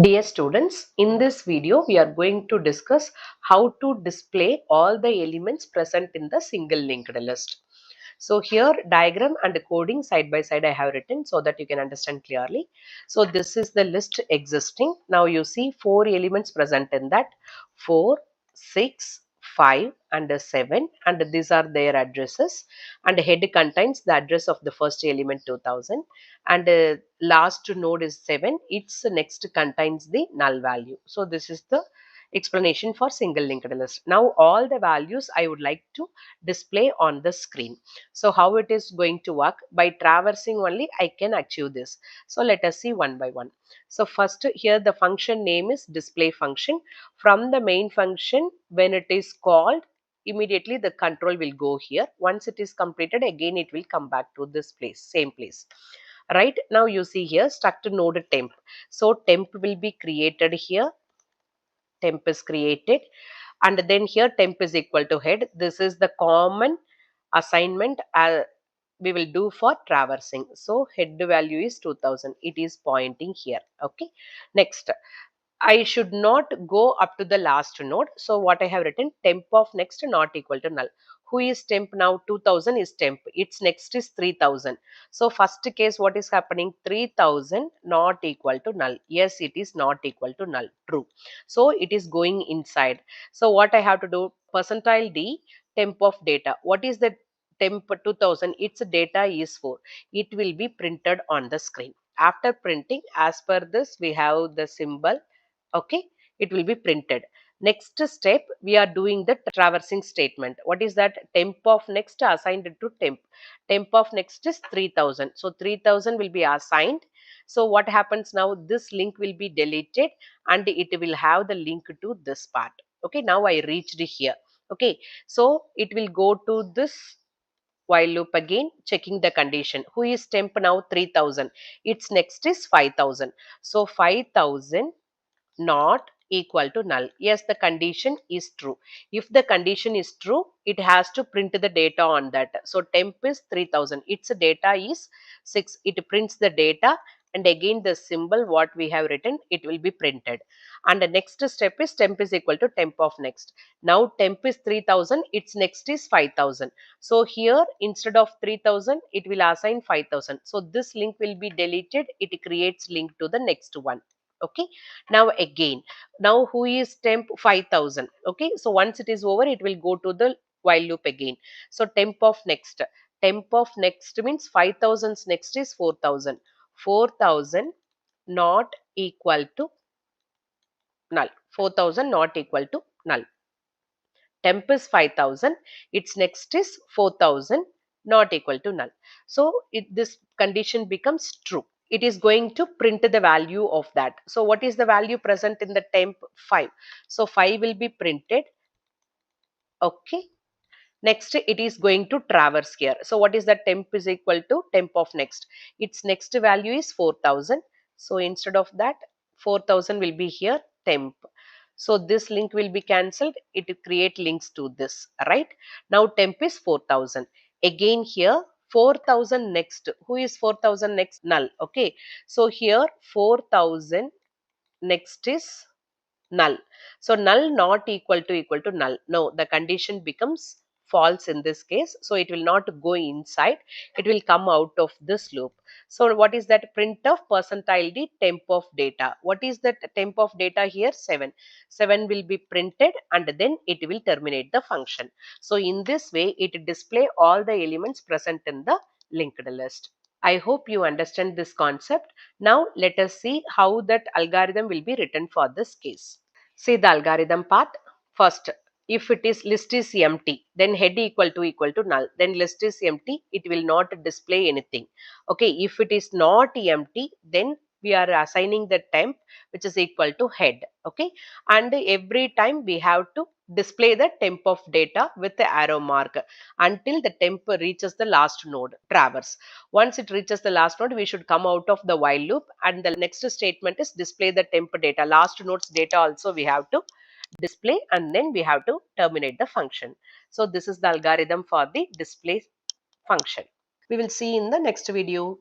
Dear students, in this video we are going to discuss how to display all the elements present in the single linked list. So here diagram and coding side by side I have written so that you can understand clearly. So this is the list existing. Now you see 4 elements present in that: 4, 6, 5 and 7, and these are their addresses, and head contains the address of the first element 2000, and last node is 7. Its next contains the null value. So this is the explanation for single linked list. Now all the values I would like to display on the screen. So how it is going to work? By traversing only I can achieve this. So let us see one by one. So first here the function name is display function. From the main function, when it is called, immediately the control will go here. Once it is completed, again it will come back to this place, same place. Right now you see here struct node temp. So temp will be created here. Temp is created, and then here temp is equal to head. This is the common assignment we will do for traversing. So head value is 2000. It is pointing here. Okay. Next, I should not go up to the last node. So what I have written, temp of next not equal to null. Who is temp now? 2000 is temp. Its next is 3000. So first case, what is happening? 3000 not equal to null. Yes, it is not equal to null. True. So it is going inside. So what I have to do? Percentile D, temp of data. What is the temp 2000? Its data is 4. It will be printed on the screen. After printing, as per this, we have the symbol. Okay, it will be printed. Next step, we are doing the traversing statement. What is that? Temp of next assigned to temp. Temp of next is 3000. So 3000 will be assigned. So what happens now? This link will be deleted and it will have the link to this part. Okay, now I reached here. Okay, so it will go to this while loop again, checking the condition. Who is temp now? 3000. Its next is 5000. So 5000 not equal to null. Yes, the condition is true. If the condition is true, it has to print the data on that. So temp is 3000. Its data is 6. It prints the data, and again the symbol what we have written, it will be printed. And the next step is temp is equal to temp of next. Now temp is 3000. Its next is 5000. So here instead of 3000, it will assign 5000. So this link will be deleted. It creates link to the next one. Okay, now again, now who is temp? 5000. Okay, so once it is over, it will go to the while loop again. So temp of next means 5000's next is 4000. 4000 not equal to null. 4000 not equal to null. Temp is 5000. Its next is 4000 not equal to null. So this condition becomes true. It is going to print the value of that. So what is the value present in the temp? 5. So 5 will be printed. Okay. Next, it is going to traverse here. So what is the temp is equal to temp of next? Its next value is 4000. So instead of that, 4000 will be here temp. So this link will be cancelled. It will create links to this, right? Now temp is 4000. Again here 4000 next. Who is 4000 next? Null. Okay. So here 4000 next is null. So null not equal to null. No, the condition becomes false in this case. So it will not go inside. It will come out of this loop. So what is that? Print of percentile D temp of data. What is that temp of data here? 7. 7 will be printed and then it will terminate the function. So in this way, it display all the elements present in the linked list. I hope you understand this concept. Now let us see how that algorithm will be written for this case. See the algorithm part. First, if it is list is empty, then head equal to null. Then list is empty, it will not display anything. Okay, if it is not empty, then we are assigning the temp which is equal to head. Okay, and every time we have to display the temp of data with the arrow mark until the temp reaches the last node traverse. Once it reaches the last node, we should come out of the while loop, and the next statement is display the temp data. Last node's data also we have to display, and then we have to terminate the function. So this is the algorithm for the display function. We will see in the next video.